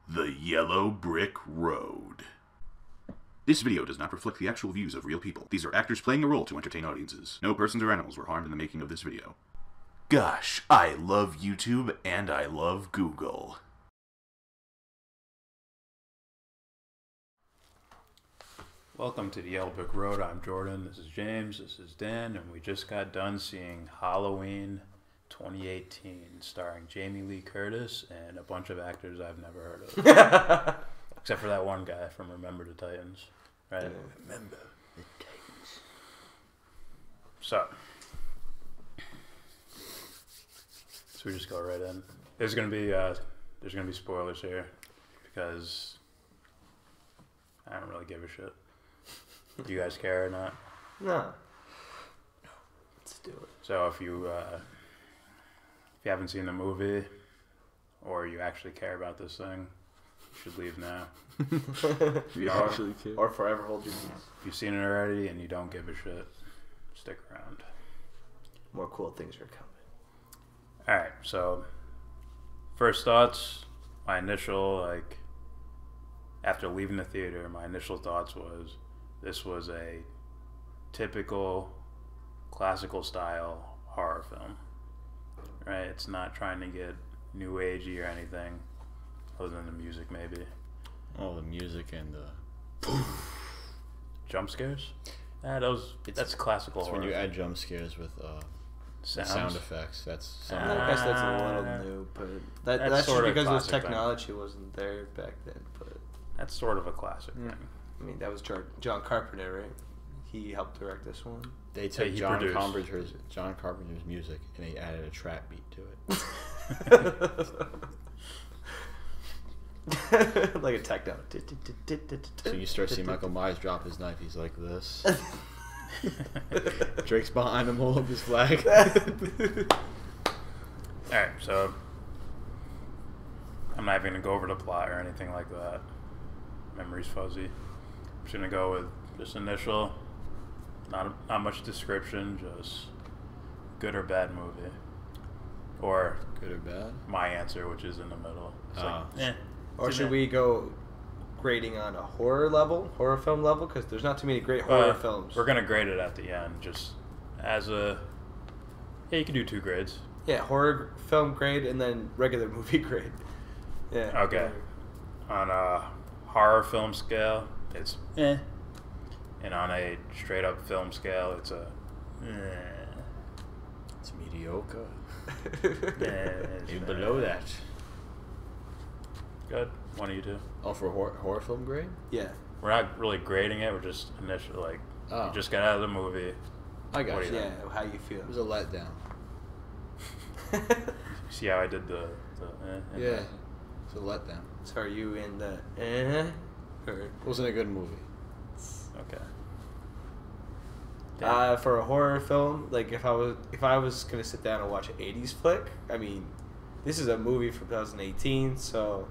The Yellow Brick Road. This video does not reflect the actual views of real people. These are actors playing a role to entertain audiences. No persons or animals were harmed in the making of this video. Gosh, I love YouTube and I love Google. Welcome to the Yellow Brick Road. I'm Jordan, this is James, this is Dan, and we just got done seeing Halloween 2018, starring Jamie Lee Curtis and a bunch of actors I've never heard of. Except for that one guy from Remember the Titans, right? Remember the Titans. So we just go right in. There's gonna be spoilers here because I don't really give a shit. Do you guys care or not? No. Let's do it. So if you haven't seen the movie, or you actually care about this thing, you should leave now. Or forever hold your peace. If you've seen it already and you don't give a shit, stick around. More cool things are coming. Alright, so first thoughts, my initial, after leaving the theater, my initial thoughts was this was a typical classical style horror film. Right? It's not trying to get new agey or anything, other than the music maybe. Oh, the music and the Jump scares? That's classical it's horror. when you add jump scares with sound effects. That's I guess that's a little new, but that's just sort of because classic this technology wasn't there back then. But that's sort of a classic thing. I mean, that was John Carpenter, right? He helped direct this one. they took he John produced. Carpenter's music and they added a trap beat to it. Like a techno. So you start seeing Michael Myers drop his knife. He's like this. Drake's behind him, hold up his flag. Alright, so I'm not even going to go over the plot or anything like that. Memory's fuzzy. I'm just going to go with just initial, not much description, just good or bad movie. Or Good or bad? my answer, which is in the middle. It's Or should we go grading on a horror film level? Because there's not too many great horror films. We're going to grade it at the end, just as a... Yeah, you can do 2 grades. Yeah, horror film grade and then regular movie grade. Yeah. Okay. On a horror film scale, it's eh. And on a straight up film scale, it's a eh. It's mediocre. It's You're below that. Good. One of you two. Oh, for horror film grade? Yeah. We're not really grading it. We're just initially you just got out of the movie. I got What you. do you Yeah, how you feel? It was a letdown. See how I did the Yeah, it's a letdown. So are you in the or It wasn't a good movie. Okay. for a horror film, like if I was gonna sit down and watch an 80s flick, I mean, this is a movie from 2018, so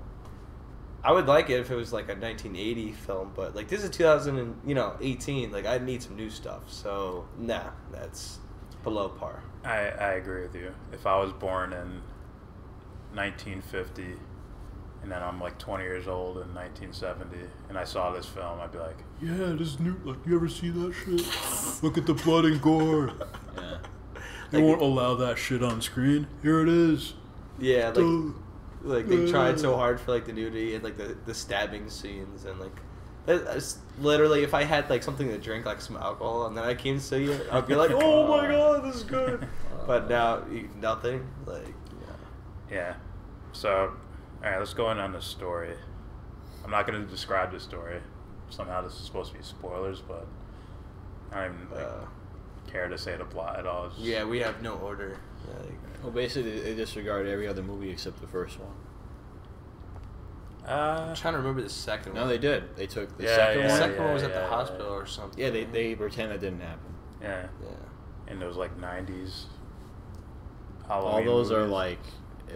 I would like it if it was like a 1980 film, but like this is 2018, like I need some new stuff. So nah, that's below par. I agree with you. If I was born in 1950 and then I'm like 20 years old in 1970 and I saw this film, I'd be like, yeah, this is new. Like, you ever see that shit? Look at the blood and gore. Yeah. They won't allow that shit on screen. Here it is. Yeah, like they tried so hard for like the nudity and like the stabbing scenes and like it's literally if I had like something to drink, like some alcohol, and then I came to see it, I'd be like, oh my god, this is good. But now nothing. Like Yeah. So, alright, let's go in on the story. I'm not going to describe the story. Somehow this is supposed to be spoilers, but I don't even care to say the plot at all. It's just, yeah, we have no order. Like, Well, basically, they disregarded every other movie except the first one. I'm trying to remember the second one. No, they did. They took the Yeah, second The yeah, one. second one was at yeah, the hospital or something. Yeah, they pretend that didn't happen. yeah. Yeah. In those like 90s All Halloween those are movies.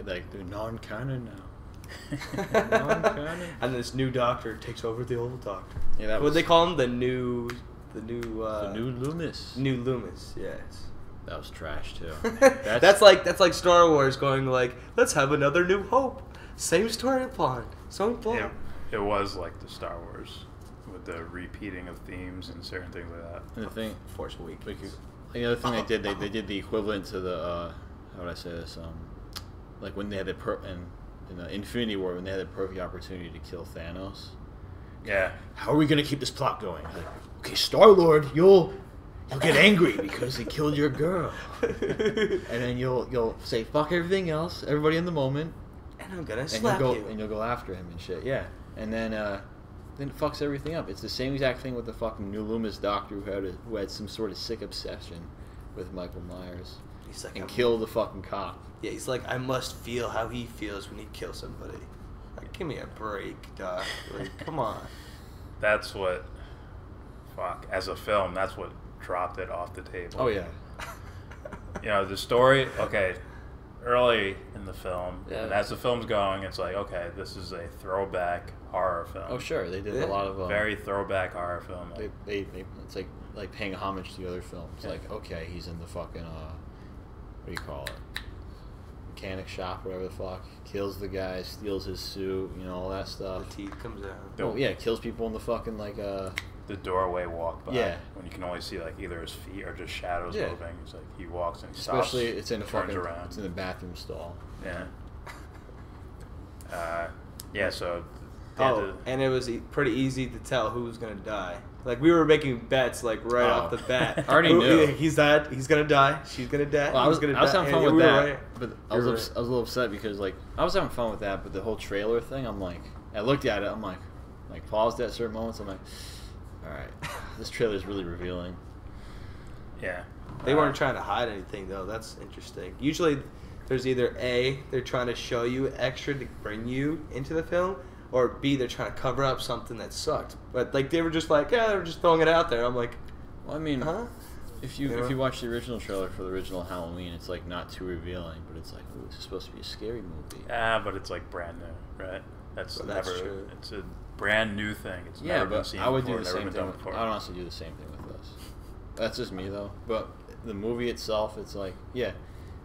like they're non-canon now. And then this new doctor takes over the old doctor. Yeah, that What was they call him? The new the new Loomis. New Loomis. Yes. That was trash too. That's like Star Wars going like, let's have another New Hope. Same storyline. It was like the Star Wars with the repeating of themes and certain things like that. And the thing, Force Awakens. like, the other thing they did the equivalent to the how would I say this? Like when they had in the Infinity War, when they had the perfect opportunity to kill Thanos. Yeah. How are we gonna keep this plot going? Like, okay, Star-Lord, you'll get angry because he killed your girl, and then you'll say fuck everything else, everybody in the moment, And I'm gonna and slap you. you'll go after him and shit. Yeah, and then it fucks everything up. It's the same exact thing with the fucking New Loomis doctor who had some sort of sick obsession with Michael Myers He's like, and killed the fucking cop. Yeah, he's like, I must feel how he feels when he kills somebody. Like, give me a break, doc. Like, come on. That's what. Fuck. As a film, that's what dropped it off the table. Oh yeah. You know, the story, okay, early in the film, Yeah. and as the film's going, it's like, okay, this is a throwback horror film. Oh sure, they did Yeah. a lot of Very throwback horror film. They it's like paying homage to the other films. Yeah. Like, okay, he's in the fucking what do you call it? Mechanic shop, whatever the fuck. Kills the guy, steals his suit, you know, all that The stuff. teeth comes out. Oh yeah, kills people in the fucking like The doorway walk by, Yeah. when you can only see like either his feet or just shadows Yeah. moving. It's like he walks and stops, especially it's in a turns fucking around. it's in the bathroom stall. Yeah. Yeah, so... Oh, and it was pretty easy to tell who was gonna die. Like, we were making bets, like, right off the bat. I already knew. He's gonna die, she's gonna die, Well, I was gonna having fun Yeah, with we were that, right. but I was a little upset because like I was having fun with that, but the whole trailer thing, I'm like, I looked at it, I'm like paused at certain moments, I'm like, all right, this trailer is really revealing. Yeah. They weren't trying to hide anything, though. That's interesting. Usually, there's either A, they're trying to show you extra to bring you into the film, or B, they're trying to cover up something that sucked. But, like, they were just like, yeah, they were just throwing it out there. I'm like, Well, I mean, huh? if you watch the original trailer for the original Halloween, it's like not too revealing, but it's like, ooh, this is supposed to be a scary movie. But it's like brand new, right? That's Well, never... that's true. It's a brand new thing. It's Yeah, never been but seen I would before, do the never same been thing. done before. I would honestly do the same thing with this. That's just me though. But the movie itself, it's like, yeah,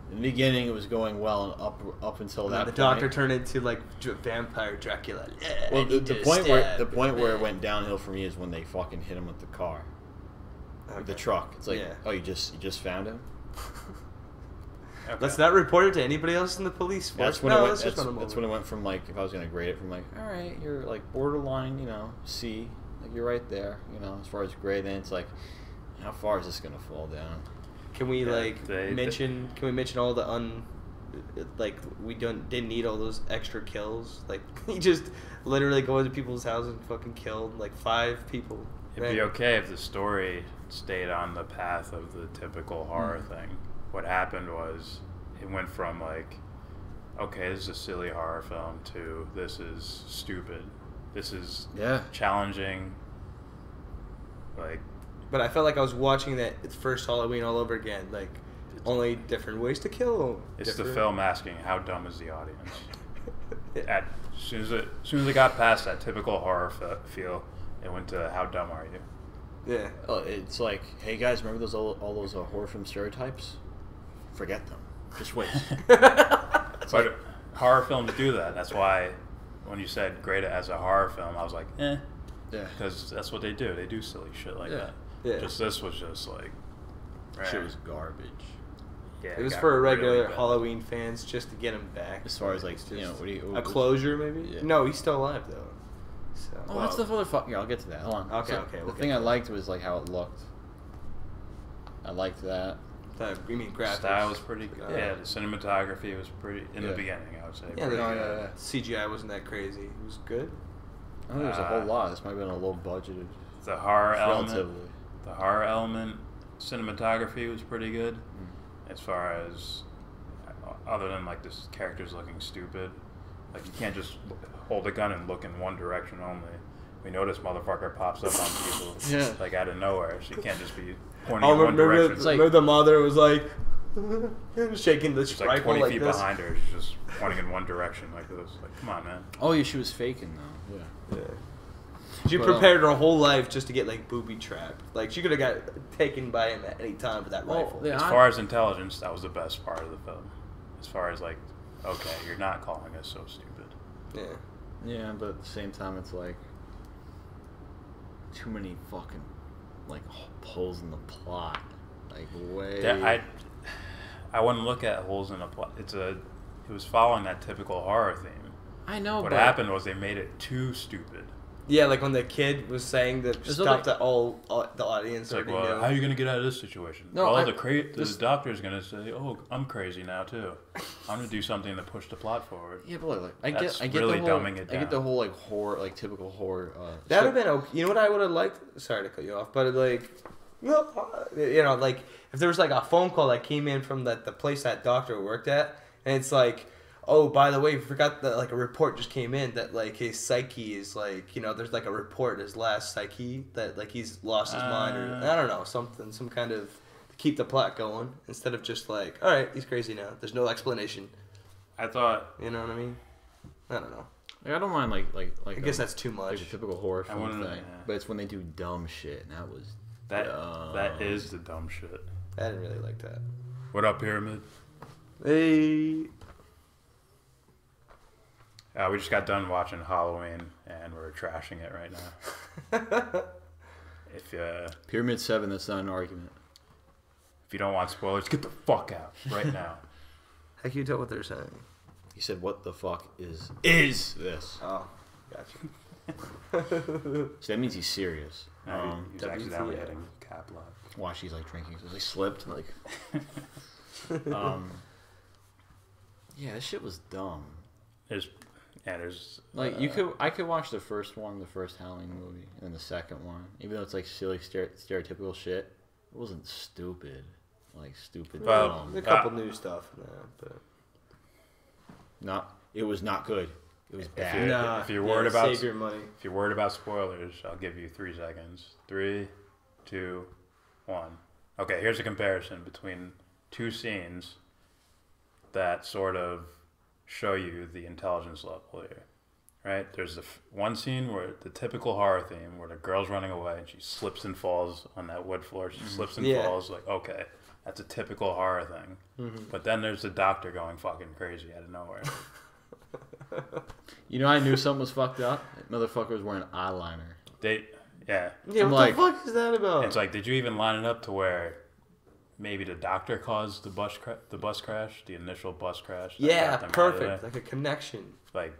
in the beginning it was going well and up until And that then the point. doctor turned into, like, vampire Dracula. Yeah, Well, I need the to point stab. where it went downhill for me is when they fucking hit him with the car, with the Okay. truck. It's like, Yeah. oh, you just found him. Okay. Let's not report it to anybody else in the police force. That's when no, it went. let's just run a That's movie. when it went from like, if I was gonna grade it from like, all right, you're like borderline, you know, C, like you're right there, you know, as far as grade. Then it's like, how far is this gonna fall down? Can we Yeah, like mention? Can we mention all the like we didn't need all those extra kills? Like he just literally go into people's houses and fucking killed like 5 people. It'd be okay if the story stayed on the path of the typical horror thing. What happened was it went from like, okay, this is a silly horror film to this is stupid. This is challenging. Like, But I felt like I was watching that first Halloween all over again. Like only different ways to kill them. it's the film asking, how dumb is the audience? As soon as it got past that typical horror feel, it went to how dumb are you? Yeah. Oh, it's like, hey guys, remember all those horror film stereotypes? Forget them. Just wait. But horror films do that. That's why when you said grade it as a horror film, I was like, eh. Yeah. Because that's what they do. They do silly shit like that. Yeah. Just this was just like... Shit was garbage. Yeah, It was got for really regular bad. Halloween fans just to get him back. As far as like, It's you know, just what do you? a closure maybe? Yeah. No, he's still alive though. So. Oh, that's the other fuck. Yeah, I'll get to that. Hold on. Okay, okay, The we'll thing get I to liked was like how it looked. I liked that. You mean graphics? Style was pretty good. Yeah, the cinematography was pretty... In the Yeah. beginning, I would say. Yeah, pretty the good. CGI wasn't that crazy. It was good. I think there was a whole lot. This might have been a low budgeted. The horror Relatively. element... The horror element, cinematography was pretty good. As far as... Other than, like, this character's looking stupid. Like, you can't just hold a gun and look in one direction only. We know this motherfucker pops up on people, like, out of nowhere. So you can't just be pointing in one direction. Remember the mother was like shaking the She's like rifle 20 like feet this. behind her. She's just pointing in one direction like this. Like, come on, man. Oh yeah, she was faking though. Yeah. Yeah. She But, prepared her whole life just to get like booby trapped. Like she could have got taken by him at any time with that rifle. yeah. As far as intelligence, that was the best part of the film. As far as, like, okay, you're not calling us so stupid. Yeah. Yeah, but at the same time, it's like too many fucking like holes in the plot. Like way. Yeah, I wouldn't look at holes in a plot. It was following that typical horror theme. I know. What but happened was they made it too stupid. Yeah, like when the kid was saying that There's stuff other- that all the audience It's like, already well, knew. how are you gonna get out of this situation? No, well, I- the doctor's gonna say, "Oh, I'm crazy now too. I'm gonna do something to push the plot forward." Yeah, but like I That's get really the whole, dumbing it I get down. the whole like horror, like typical horror. That would have been okay. You know what I would have liked? Sorry to cut you off, but like, you know, like if there was like a phone call that came in from the place that doctor worked at, and it's like, oh, by the way, we forgot that like a report just came in that like his psyche is like, you know, there's like a report his last psyche that like he's lost his mind or I don't know, some kind of to keep the plot going instead of just like, all right, he's crazy now. There's no explanation. I thought You know what I mean? I don't know. Like, I don't mind like I guess that's too much. like a typical horror I film wanna know, thing, yeah. but it's when they do dumb shit, and that was that is the dumb shit. I didn't really like that. What up, Pyramid? Hey. We just got done watching Halloween, and we're trashing it right now. Pyramid 7. That's not an argument. If you don't want spoilers, get the fuck out right now. How can you tell what they're saying? He said, "What the fuck is this?" Oh, gotcha. So that means he's serious. He's accidentally WTF. hitting cap lock. Watch, he's like drinking, so he slipped. Like, yeah, this shit was dumb. There's Like I could watch the first Halloween movie, and then the second one, even though it's like silly stereotypical shit. It wasn't stupid, like stupid. Well, A couple new stuff in there, but It was not good. It was If bad. you're- if you're worried about- save your money. If you're worried about spoilers, I'll give you 3 seconds. 3, 2, 1. Okay, here's a comparison between 2 scenes that sort of show you the intelligence level here. Right? There's one scene where the typical horror theme where the girl's running away and she slips and falls on that wood floor. She slips and Yeah. falls. Like, okay, that's a typical horror thing. But then there's the doctor going fucking crazy out of nowhere. You know, I knew something was fucked up. That motherfucker was wearing eyeliner. Yeah, I'm what like- the fuck is that about? It's like, did you even line it up to where maybe the doctor caused the bus crash, the initial bus crash? that yeah, got them out of perfect. there? Like a connection. Like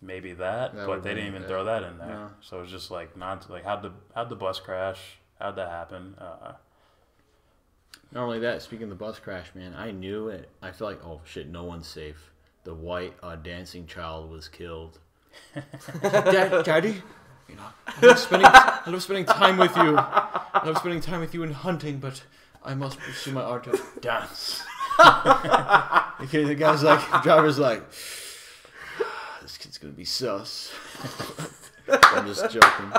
maybe that, That but would've they didn't been- even throw that in there. No. So it's just like how'd the bus crash? How'd that happen? Not only that, speaking of the bus crash, man, I knew it. I feel like, oh shit, no one's safe. The white dancing child was killed. Daddy, you know, I love spending time with you. I love spending time with you in hunting, but I must pursue my art of dance. Okay, the guy's like, the driver's like, this kid's gonna be sus. I'm just joking.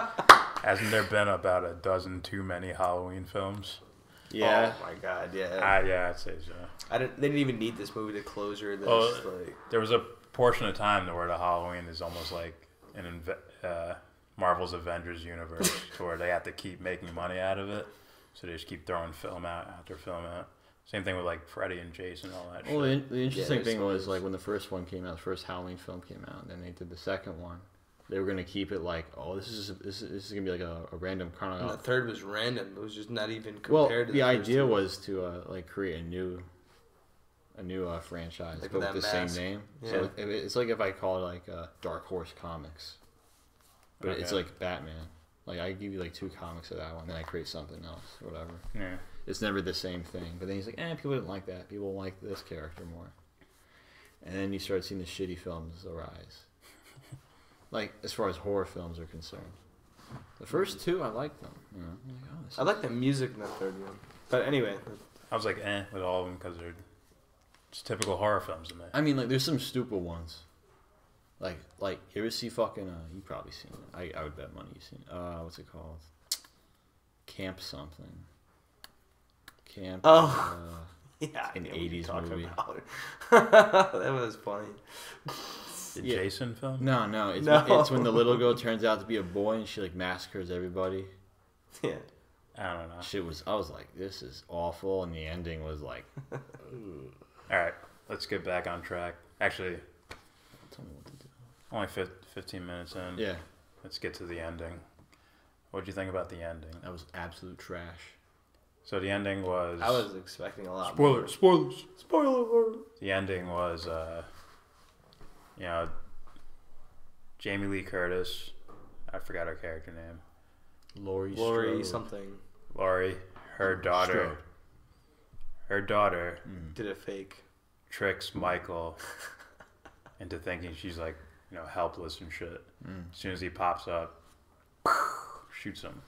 Hasn't there been about a dozen too many Halloween films? Yeah. Oh my god, yeah. Yeah, I'd say so. They didn't even need this movie to closure this. Oh, like, There was a portion of time where the Halloween is almost like an Marvel's Avengers universe, to where they have to keep making money out of it, so they just keep throwing film out after film out. Same thing with like Freddy and Jason and all that Well, shit. the interesting there's thing some was of like when the first one came out, the first Halloween film came out, and then they did the second one. They were gonna keep it like, oh, this is gonna be like a random and the chronological. third was random. It was just not even compared Well, to the first idea two. was to like create a new franchise, Like but with with the that same mask. name. Yeah. So it's like if I call it like Dark Horse Comics, but it's Okay. like Batman. Like I give you like 2 comics of that one, then I create something else, whatever. Yeah. It's never the same thing. But then he's like, people didn't like that. People like this character more. And then you start seeing the shitty films arise. Like, as far as horror films are concerned. The first 2, I liked them. You know? I'm like, oh, this I like the music in the third one. But anyway, I was like, with all of them because they're just typical horror films in there. I mean, like, there's some stupid ones. Like, you ever see fucking, you probably seen it. I would bet money you've seen it. What's it called? Camp something. Camp. Oh. yeah, an I know what you're 80s talking movie. about. that was funny. The Yeah. Jason film? No. It's when the little girl turns out to be a boy and she, like, massacres everybody. Yeah. I don't know. I was like, this is awful. And the ending was like, All right, let's get back on track. Actually, tell me what to do. Only 15 minutes in. Yeah. Let's get to the ending. What'd you think about the ending? That was absolute trash. So the ending was... I was expecting a lot Spoilers. more. Spoiler. The ending was, Jamie Lee Curtis. I forgot her character name. Laurie Strode. something. Laurie, her daughter. Strode. Her daughter Did it fake. tricks Michael into thinking she's like, helpless and shit. As soon as he pops up, shoots him.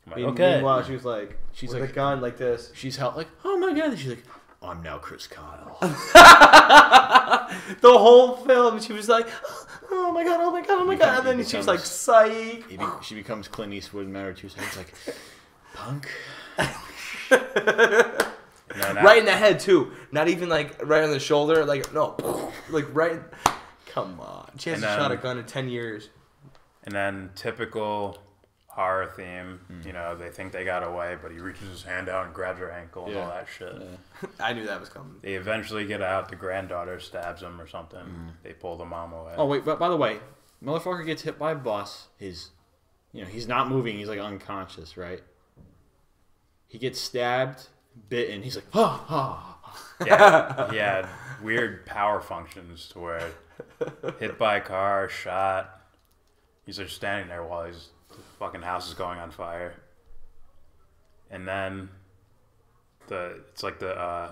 I'm like, okay. Meanwhile, she was like, She's with like- a gun like this. She's like, oh my god. And she's like, I'm now Chris Kyle. The whole film, she was like, oh my god, oh my god, oh my god. And then she was like, psych. She becomes Clint Eastwood in a matter of 2 seconds. Like, punk. Right in the head, too. Not even like right on the shoulder. Like, no. Like right. Come on. She hasn't shot a gun in 10 years. And then typical horror theme, they think they got away, but he reaches his hand out and grabs her ankle and all that shit. Yeah. I knew that was coming. They eventually get out. The granddaughter stabs him or something. They pull the mom away. Oh, wait, but by the way, motherfucker gets hit by a bus. He's not moving. He's like unconscious, right? He gets stabbed, bitten. He's like, ha, ha. Yeah, he had weird power functions to where hit by a car, shot. He's just standing there while the fucking house is going on fire. And then it's like the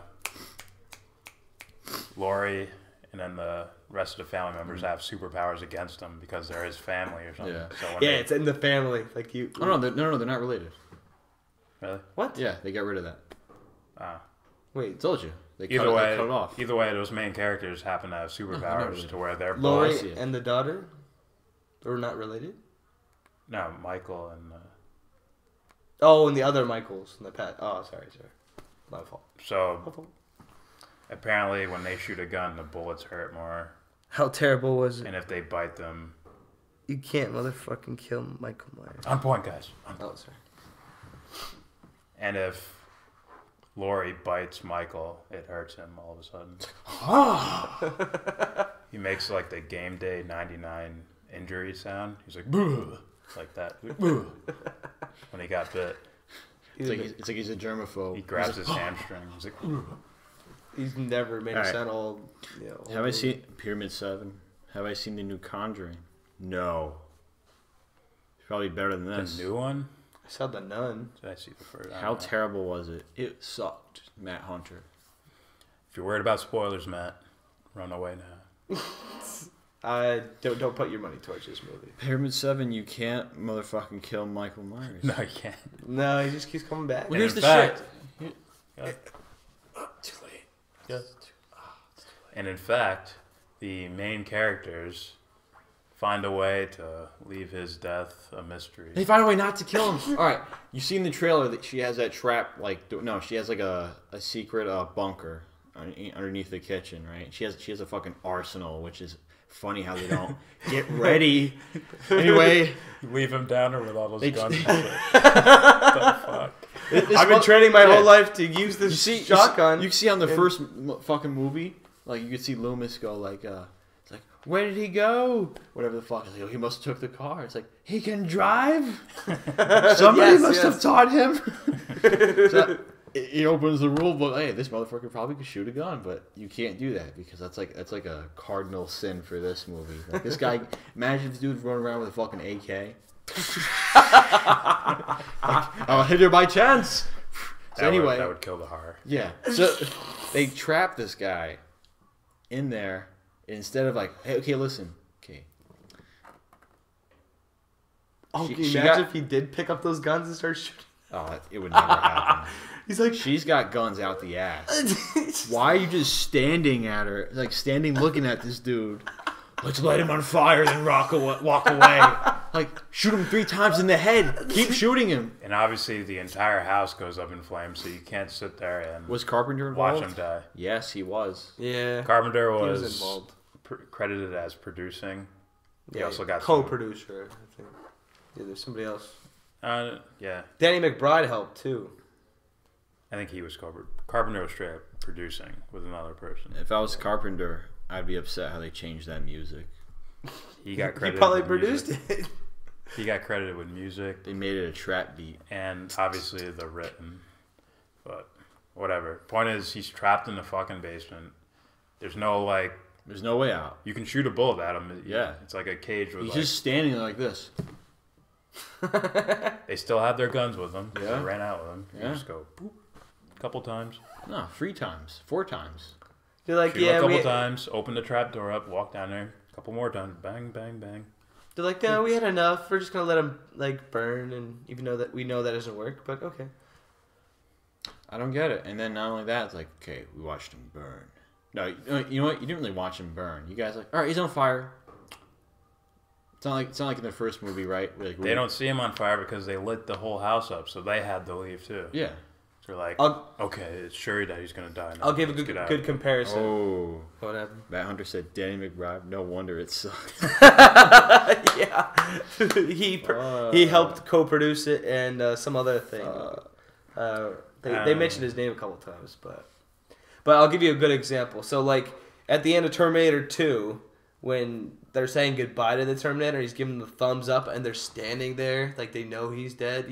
Laurie and then the rest of the family members have superpowers against him because they're his family or something. Yeah. So when Yeah, it's in the family. Like you. Oh, no, they're not related. really? What? Yeah, they got rid of that. Wait. I told you. They cut Either way, it off. either way, those main characters happen to have superpowers to where they're Laurie see it. and the daughter are not related? No, Michael and Oh, and the other Michaels in the past. Oh, sorry. My fault. so apparently when they shoot a gun, the bullets hurt more, How terrible was it? and if they bite them, You can't motherfucking kill Michael Myers. on point, guys. On point. Oh, sorry. And if Laurie bites Michael, it hurts him all of a sudden. He makes like the game day 99 injury sound. He's like, "Boo," like that. Like, "Boo," when he got bit. It's like he's a germaphobe. He grabs his hamstring. He's like, "Boo." He's never made a Alright. sound all. Have I seen Pyramid 7? Have I seen the new Conjuring? No. It's probably better than The this. new one? I saw the Nun. Did I see the first? I How don't know. terrible was it? It sucked. Matt Hunter. If you're worried about spoilers, Matt, run away now. Don't put your money towards this movie. Pyramid 7, you can't motherfucking kill Michael Myers. No, you can't. No, he just keeps coming back. Well, here's in the fact- shit. Too late. And in fact, the main characters find a way to leave his death a mystery. They find a way not to kill him. All right, you seen the trailer that she has that trap? She has like a secret bunker underneath the kitchen, right? She has a fucking arsenal, which is funny how they don't get ready. Anyway, Leave him down there with all those They- guns. And shit. What the fuck? I've been training my whole life to use this shotgun. You can see on the first fucking movie, like you could see Loomis go like, it's like, where did he go? Whatever the fuck. It's like, oh, he must have took the car. It's like, he can drive. Somebody must have taught him. So it opens the rule book. Hey, this motherfucker probably could shoot a gun, but you can't do that because that's like a cardinal sin for this movie. Like this guy, imagine if this dude's running around with a fucking AK. I'll hit her by chance. So anyway, that would kill the horror. yeah. So they trap this guy in there instead of like, hey, okay, listen, okay. Oh, She- can you she imagine got- if he did pick up those guns and start shooting? Oh, it would never happen. He's like, She's got guns out the ass. Why are you just standing at her, like standing looking at this dude? Let's light him on fire, then walk away. Like, shoot him 3 times in the head. Keep shooting him. And obviously, the entire house goes up in flames, so you can't sit there and Was Carpenter watch involved? him die. Yes, he was. yeah. Carpenter He was, was involved. credited as producing. He Yeah, also got co-producer, I think. Yeah, there's somebody else. yeah, Danny McBride helped too. I think he was Carpenter was straight up producing with another person. If I was Carpenter, I'd be upset how they changed that music. He got He credited. probably with produced music. it. He got credited with music They made it a trap beat. and obviously the written. But whatever. Point is, he's trapped in the fucking basement. There's no like. There's no way out. You can shoot a bullet at him. Yeah. It's like a cage with He's like. just standing there like this. They still have their guns with them. Yeah. They ran out with them. You Yeah. just go boop, a couple times. No, 3 times, 4 times. They're like, Shoot him yeah, a couple we. times. Open the trap door up. Walk down there. A couple more times. Bang, bang, bang. They're like, no, we had enough. We're just gonna let him like burn, and even though that we know that doesn't work, but okay. I don't get it. And then not only that, it's like, okay, we watched him burn. No, you know what? You didn't really watch him burn. You guys like, all right, he's on fire. It's not like in the first movie, right? Like, They don't see him on fire because they lit the whole house up, so they had to leave too. Yeah. So they're like, I'll okay, it's sure that he's gonna die now. I'll give a Let's get out. good comparison. Oh. What happened? Matt Hunter said Danny McBride. No wonder it sucked. Yeah, he helped co-produce it and some other thing. They mentioned his name a couple times, but I'll give you a good example. So like at the end of Terminator 2, when they're saying goodbye to the Terminator, he's giving them the thumbs up, and they're standing there like they know he's dead.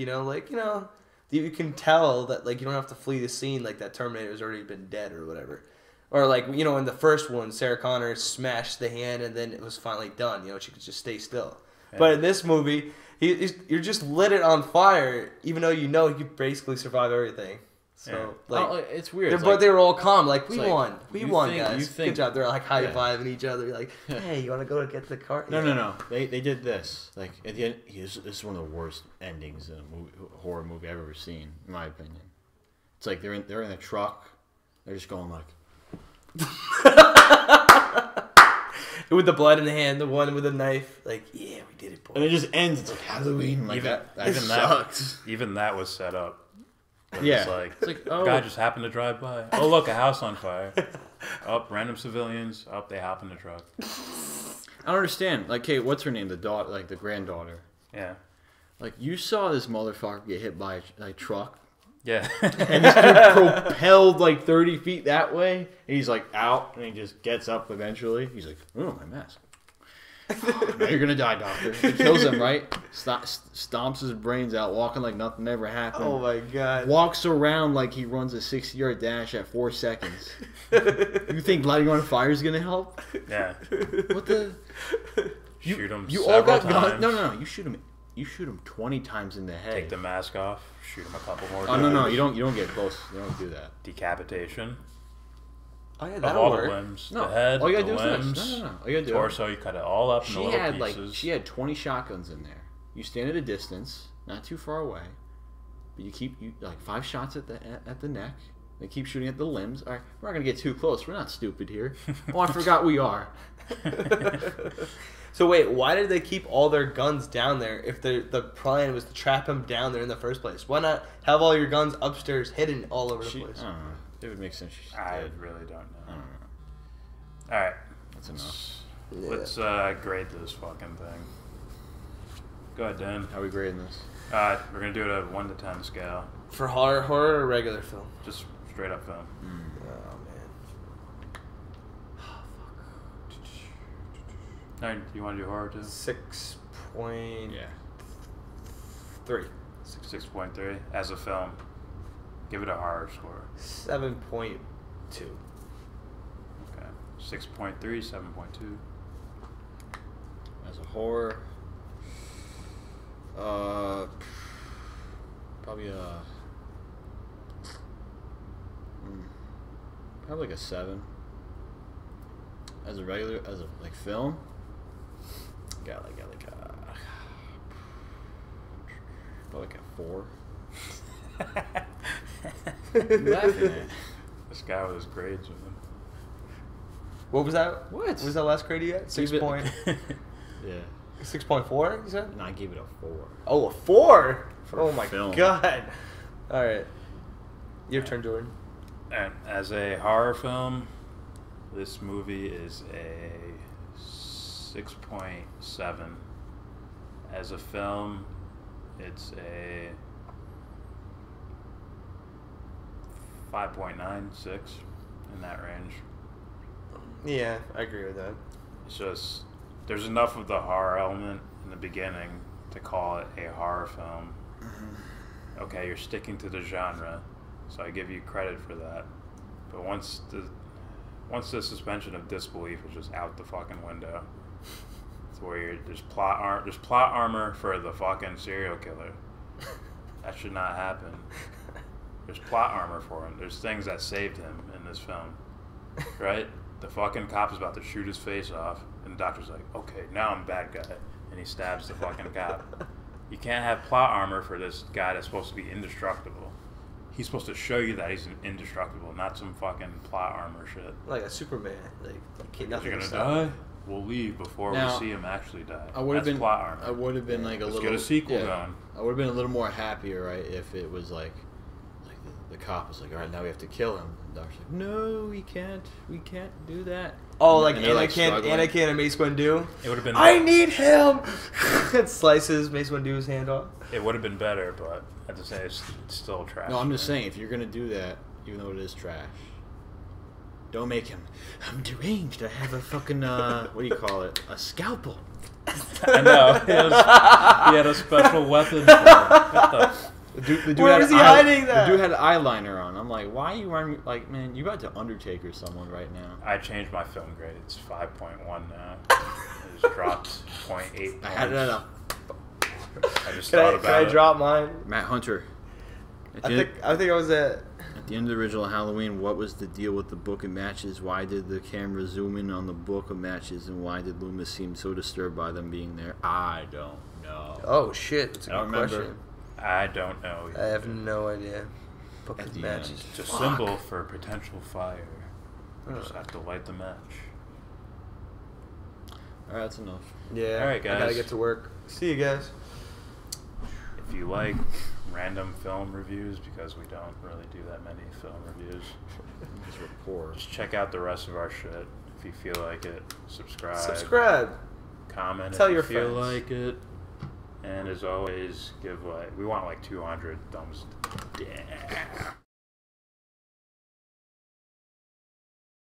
You can tell that like you don't have to flee the scene, like that Terminator's already been dead or whatever. Or like, in the first one, Sarah Connor smashed the hand and then it was finally done. She could just stay still. Yeah. But in this movie, you're just lit it on fire, even though you could basically survive everything. So it's weird. But they were all calm, like we like, won, guys. You think, good job. They're like high fiving each other, like, hey, you want to go get the car? No. They did this. Like at the end, this is one of the worst endings in a horror movie I've ever seen, in my opinion. It's like they're in a truck, they're just going like. With the blood in the hand, the one with the knife, like, yeah, we did it, boy. And it just ends. It's like Halloween. Like Even that was set up. Yeah, it's like oh, guy just happened to drive by. Oh, look, a house on fire. Random civilians. They hop in the truck. I don't understand. Like, hey, what's her name? The daughter, like the granddaughter. Yeah. Like, you saw this motherfucker get hit by a truck. Yeah. And this dude propelled like 30 feet that way. And he's like out, and he just gets up eventually. He's like, oh, my mask. Now you're going to die, doctor. He kills him, right? Stomps his brains out, walking like nothing ever happened. Oh, my God. Walks around like he runs a 60-yard dash at 4 seconds. You think lighting on fire is going to help? Yeah. What the? Shoot him You several all got times. guns? No. You shoot him 20 times in the head. Take the mask off. Shoot him a couple more Oh times. no, you don't get close. You don't do that. Decapitation. Oh yeah, Of that'll all work. the limbs, No, the head, all you the gotta do is limbs, this. No. All you gotta do. torso. You cut it all up into little pieces. She had 20 shotguns in there. You stand at a distance, not too far away, but you like 5 shots at the neck. They keep shooting at the limbs. All right, we're not gonna get too close. We're not stupid here. Oh, I forgot we are. So wait, why did they keep all their guns down there if the plan was to trap him down there in the first place? Why not have all your guns upstairs hidden all over the place? I don't know. It would make sense. I really don't know. I don't know. All right, That's enough. Yeah. let's grade this fucking thing. Go ahead, Dan. How are we grading this? We're gonna do it at a 1 to 10 scale. For horror or regular film? Just straight up film. Oh man. All right, you want to do horror too? 6.3. Yeah. 6.3 as a film. Give it a horror score. 7.2. Okay. 6.3, 7.2. As a horror, probably probably like a 7. As a film, got like probably like a 4. What are you laughing at? This guy with his grades with him. What was that? What? What was that last grade you got? 6 Keep it- point. Yeah. 6.4, you said? No, I gave it a 4. Oh, a 4? For Oh my film. god. Alright. Your turn, Jordan. And as a horror film, this movie is a 6.7. As a film, it's a 5.96, in that range. Yeah, I agree with that. It's just there's enough of the horror element in the beginning to call it a horror film. Okay, you're sticking to the genre, so I give you credit for that. But once the suspension of disbelief is just out the fucking window, it's where there's plot armor for the fucking serial killer. That should not happen. There's plot armor for him. There's things that saved him in this film, right? The fucking cop is about to shoot his face off, and the doctor's like, "Okay, now I'm a bad guy," and he stabs the fucking cop. You can't have plot armor for this guy that's supposed to be indestructible. He's supposed to show you that he's indestructible, not some fucking plot armor shit. Like a Superman. Like nothing You're to gonna stop. die? We'll leave before we see him actually die. That's plot armor. I would have been like Let's get a sequel going. I would have been a little more happier, right, if it was like the cop was like, all right, now we have to kill him. And the doctor's like, no, we can't do that. Oh, like And they're, Anakin and Mace Windu. It would have been. I need him. It slices Mace Windu's hand off. It would have been better, but I have to say it's still trash. No, I'm just saying, if you're gonna do that, even though it is trash, don't make him. I'm deranged. I have a fucking what do you call it? A scalpel. I know. He had a special weapon for it. The dude Where had was he hiding that? The dude had eyeliner on. I'm like, why are you wearing like, man? You about to Undertaker someone right now? I changed my film grade. It's 5.1 now. It just dropped 0.8 points. No. I just thought about it. Can I drop mine? Matt Hunter. I think I was at. At the end of the original Halloween, what was the deal with the book of matches? Why did the camera zoom in on the book of matches, and why did Loomis seem so disturbed by them being there? I don't know. Oh shit! That's a good question. I don't know. I have no idea. Book of matches. It's a symbol for potential fire. You just have to light the match. Alright, that's enough. Yeah. All right, guys. I gotta get to work. See you guys. If you like random film reviews, because we don't really do that many film reviews, Because we're poor. just check out the rest of our shit. If you feel like it, Subscribe. comment Tell if your you feel friends. like it. And as always, we want like 200 thumbs. Yeah.